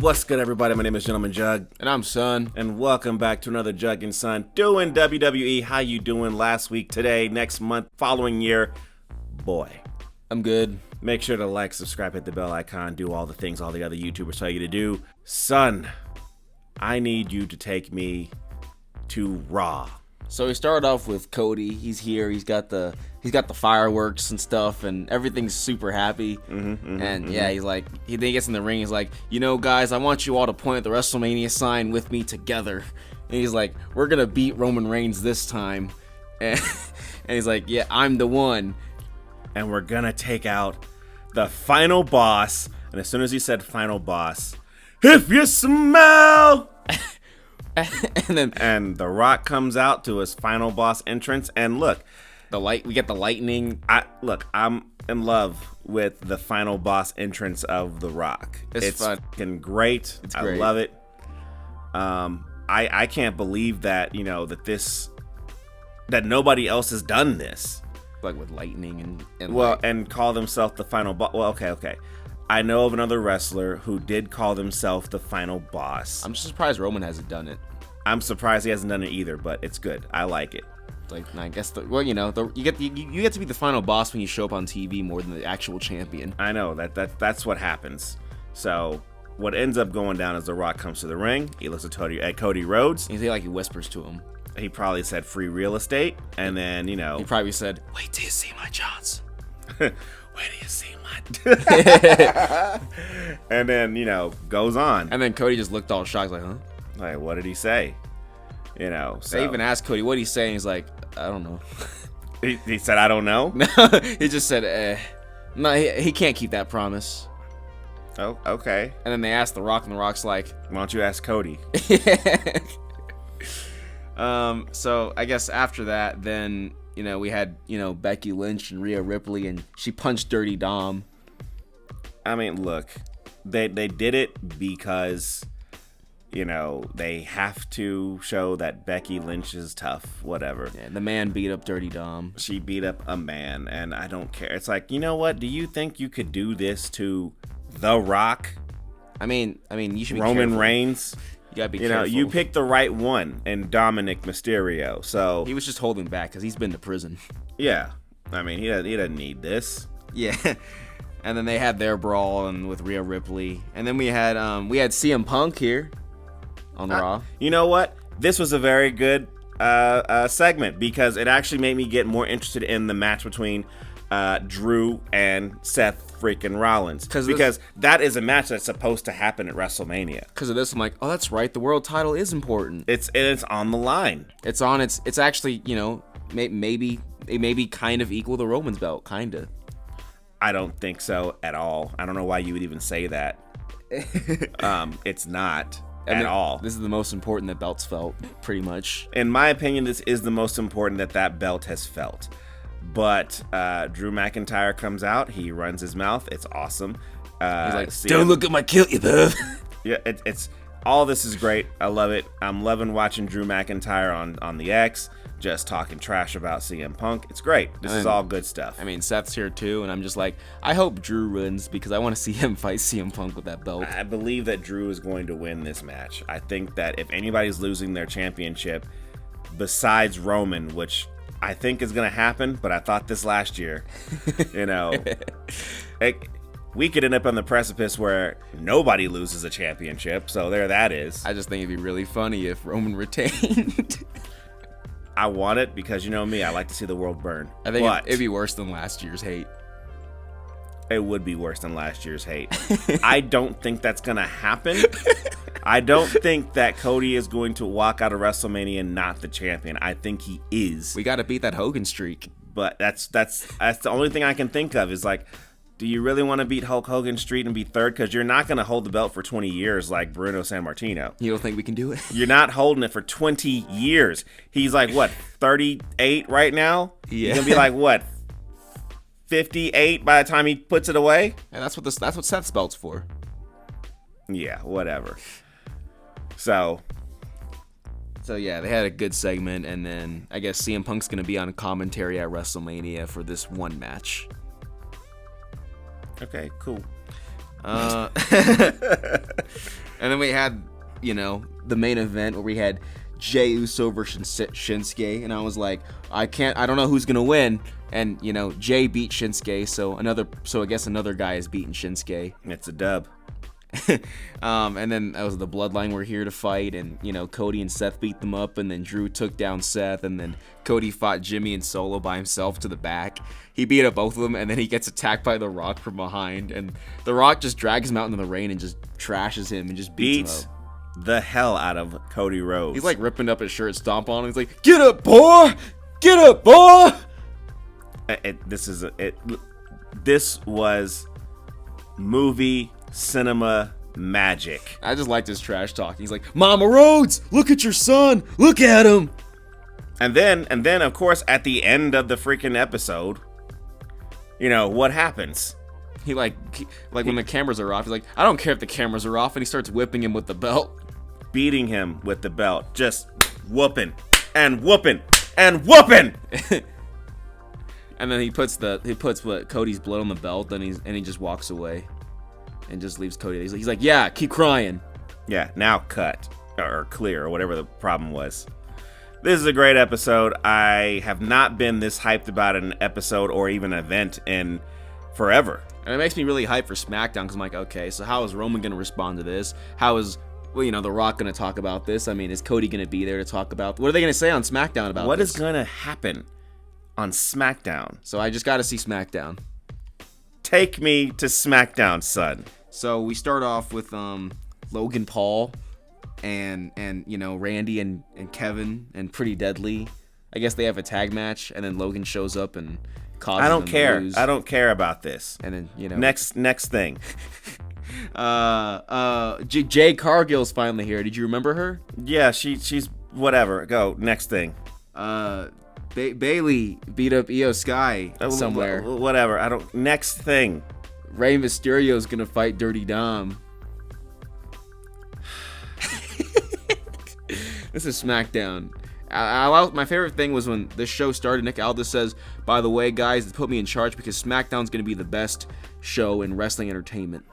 What's good, everybody? My name is Gentleman Jugg. And I'm Son. And welcome back to another Jugg and Son doing WWE. How you doing last week, today, next month, following year? Boy. I'm good. Make sure to like, subscribe, hit the bell icon, do all the things all the other YouTubers tell you to do. Son, I need you to take me to Raw. So we started off with Cody. He's here. He's got the fireworks and stuff, and everything's super happy. Yeah, he's like, he gets in the ring. He's like, you know, guys, I want you all to point at the WrestleMania sign with me together. And he's like, we're gonna beat Roman Reigns this time. And he's like, yeah, I'm the one. And we're gonna take out the final boss. And as soon as he said final boss, if you smell. And The Rock comes out to his final boss entrance, and look, we get the lightning. I'm in love with the final boss entrance of The Rock. It's fun. Fucking great. It's great. I love it. I can't believe that, you know, that nobody else has done this. Like with lightning and call themselves the final boss. Well, okay. I know of another wrestler who did call themselves the final boss. I'm just surprised Roman hasn't done it. I'm surprised he hasn't done it either, but it's good. I like it. Like, I guess you get to be the final boss when you show up on TV more than the actual champion. I know that's what happens. So what ends up going down is The Rock comes to the ring. He looks at Cody Rhodes. He whispers to him. He probably said free real estate, and then he probably said, "Wait till you see my chance." Wait till you see my. And then goes on. And then Cody just looked all shocked, like, huh? Like, what did he say? So. They even asked Cody, what did he say? And he's like, I don't know. He said, I don't know? No, he just said, no, he can't keep that promise. Oh, okay. And then they asked The Rock, and The Rock's like, why don't you ask Cody? So I guess after that, then, we had, Becky Lynch and Rhea Ripley, and she punched Dirty Dom. I mean, look, they did it because... they have to show that Becky Lynch is tough, whatever. Yeah, the man beat up Dirty Dom. She beat up a man, and I don't care. It's like, you know what? Do you think you could do this to The Rock? I mean, you should be Roman careful. Reigns? You gotta be careful. You picked the right one in Dominic Mysterio, so... He was just holding back, because he's been to prison. Yeah. I mean, he doesn't need this. Yeah. And then they had their brawl with Rhea Ripley. And then we had CM Punk here. On Raw. You know what? This was a very good segment because it actually made me get more interested in the match between Drew and Seth freaking Rollins. Because that is a match that's supposed to happen at WrestleMania. Because of this, I'm like, oh, that's right. The world title is important. It's on the line. It's actually, maybe kind of equal the Roman's belt, kind of. I don't think so at all. I don't know why you would even say that. It's not. At all. This is the most important that belt's felt, pretty much. In my opinion, this is the most important that belt has felt. But Drew McIntyre comes out. He runs his mouth. It's awesome. He's like, don't look at my kilt, you bub. Yeah, it's all this is great. I love it. I'm loving watching Drew McIntyre on the X, just talking trash about CM Punk. It's great. This is all good stuff. I mean, Seth's here too, and I'm just like, I hope Drew wins because I want to see him fight CM Punk with that belt. I believe that Drew is going to win this match. I think that if anybody's losing their championship besides Roman, which I think is going to happen, but I thought this last year, we could end up on the precipice where nobody loses a championship. So there that is. I just think it'd be really funny if Roman retained. I want it because you know me, I like to see the world burn. I think it'd be worse than last year's hate. It would be worse than last year's hate. I don't think that's going to happen. I don't think that Cody is going to walk out of WrestleMania not the champion. I think he is. We got to beat that Hogan streak. But that's the only thing I can think of is like, do you really want to beat Hulk Hogan streak and be third? Because you're not going to hold the belt for 20 years like Bruno Sammartino. You don't think we can do it? You're not holding it for 20 years. He's like, what, 38 right now? Yeah. He's going to be like, what, 58 by the time he puts it away? And that's what Seth's belt's for. Yeah, whatever. So yeah, they had a good segment, and then I guess CM Punk's going to be on commentary at WrestleMania for this one match. Okay, cool. And then we had, the main event where we had Jey Uso versus Shinsuke, and I was like, I don't know who's gonna win. And Jey beat Shinsuke, so I guess another guy has beaten Shinsuke. It's a dub. And then that was the Bloodline were here to fight, and Cody and Seth beat them up, and then Drew took down Seth, and then Cody fought Jimmy and Solo by himself to the back. He beat up both of them, and then he gets attacked by The Rock from behind, and The Rock just drags him out into the rain and just trashes him and just beats him up. The hell out of Cody Rhodes. He's like ripping up his shirt, stomp on him. He's like, "Get up, boy! Get up, boy!" This was movie cinema magic. I just liked his trash talk. He's like, "Mama Rhodes, look at your son. Look at him." And then of course at the end of the freaking episode, what happens? He like when the cameras are off, he's like, "I don't care if the cameras are off," and he starts whipping him with the belt. Beating him with the belt, just whooping and whooping and whooping. And then he puts Cody's blood on the belt, and he just walks away, and just leaves Cody. He's like, "Yeah, keep crying." Yeah, now cut or clear or whatever the problem was. This is a great episode. I have not been this hyped about an episode or even an event in forever. And it makes me really hyped for SmackDown because I'm like, okay, so how is Roman going to respond to this? How is The Rock going to talk about this? I mean, is Cody going to be there to talk about? What are they going to say on SmackDown about what this? What is going to happen on SmackDown? So I just got to see SmackDown. Take me to SmackDown, son. So we start off with Logan Paul and Randy and Kevin and Pretty Deadly. I guess they have a tag match, and then Logan shows up and causes I don't them care. to lose. I don't care about this. And then next thing. Jay Cargill's finally here. Did you remember her? Yeah, she's whatever. Go next thing. Bailey beat up Io Sky somewhere. Whatever. Next thing. Rey Mysterio's gonna fight Dirty Dom. This is SmackDown. My favorite thing was when this show started, Nick Aldis says, "By the way, guys, put me in charge because SmackDown's going to be the best show in wrestling entertainment."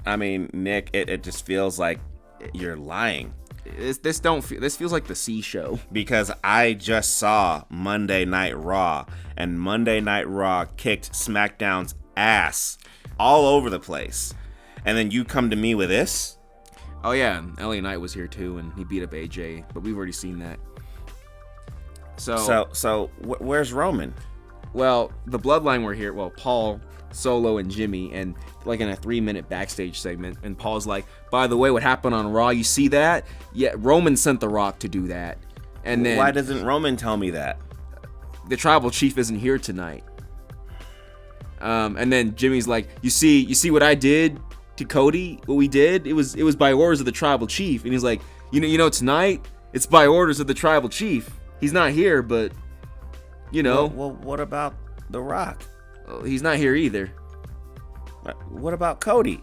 I mean, Nick, it just feels like you're lying. This feels like the C show. Because I just saw Monday Night Raw, and Monday Night Raw kicked SmackDown's ass all over the place. And then you come to me with this? Oh yeah, LA Knight was here too, and he beat up AJ, but we've already seen that. So where's Roman? Well, the Bloodline were here. Well, Paul, Solo, and Jimmy, and like in a 3-minute backstage segment. And Paul's like, "By the way, what happened on Raw? You see that? Yeah, Roman sent The Rock to do that." And then why doesn't Roman tell me that? The Tribal Chief isn't here tonight. And then Jimmy's like, "You see what I did to Cody? What we did? It was by orders of the Tribal Chief." And he's like, tonight it's by orders of the Tribal Chief. He's not here, but, Well, what about The Rock? He's not here either. What about Cody?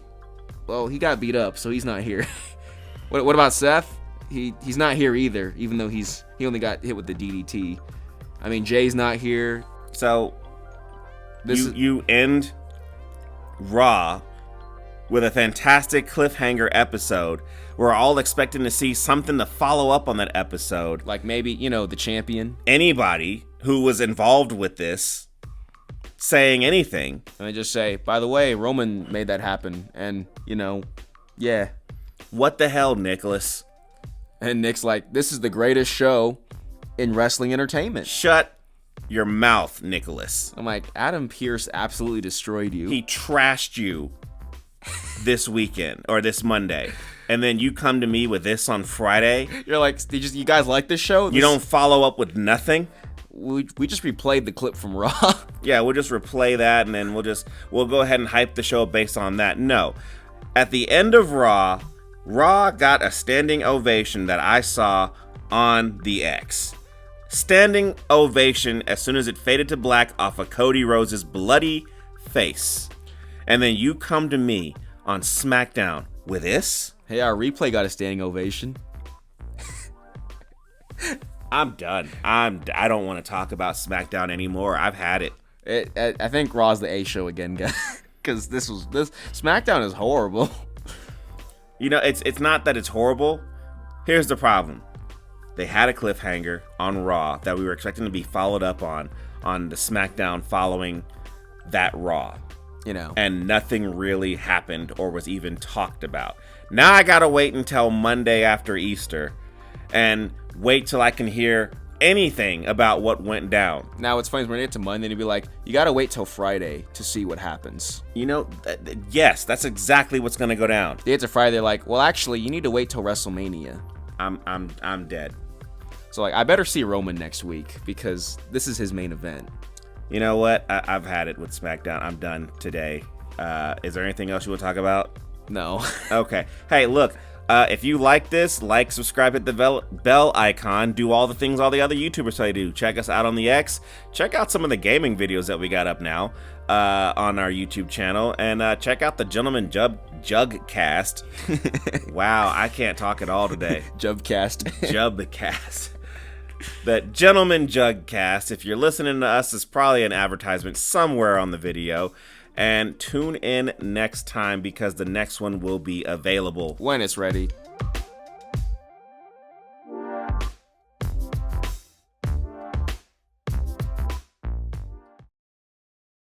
Well, he got beat up, so he's not here. What about Seth? He's not here either, even though he only got hit with the DDT. I mean, Jay's not here. So, you end Raw with a fantastic cliffhanger episode. We're all expecting to see something to follow up on that episode. Like maybe, the champion. Anybody who was involved with this saying anything. And they just say, "By the way, Roman made that happen." And, yeah. What the hell, Nicholas? And Nick's like, "This is the greatest show in wrestling entertainment." Shut your mouth, Nicholas. I'm like, Adam Pearce absolutely destroyed you. He trashed you this weekend or this Monday. And then you come to me with this on Friday. You're like, you guys like this show? You don't follow up with nothing? We just replayed the clip from Raw. Yeah, we'll just replay that, and then we'll go ahead and hype the show based on that. No. At the end of Raw got a standing ovation that I saw on the X. Standing ovation as soon as it faded to black off of Cody Rhodes' bloody face. And then you come to me on SmackDown with this? Hey, our replay got a standing ovation. I'm done. I don't want to talk about SmackDown anymore. I've had it. I think Raw's the A show again, guys. Because this SmackDown is horrible. You know, it's not that it's horrible. Here's the problem. They had a cliffhanger on Raw that we were expecting to be followed up on the SmackDown following that Raw. You know. And nothing really happened or was even talked about. Now I gotta wait until Monday after Easter and wait till I can hear anything about what went down. Now what's funny is when they get to Monday, they'd be like, you gotta wait till Friday to see what happens. You know, yes, that's exactly what's gonna go down. They get to Friday, they're like, well, actually, you need to wait till WrestleMania. I'm dead. So like, I better see Roman next week because this is his main event. You know what? I've had it with SmackDown. I'm done today. Is there anything else you want to talk about? No. Okay. Hey, look. If you like this, like, subscribe, hit the bell icon, do all the things all the other YouTubers tell you to do. Check us out on the X. Check out some of the gaming videos that we got up now on our YouTube channel. And check out the Gentleman Juggcast. Wow, I can't talk at all today. Juggcast. Juggcast. The Gentleman Juggcast. If you're listening to us, it's probably an advertisement somewhere on the video. And tune in next time because the next one will be available when it's ready.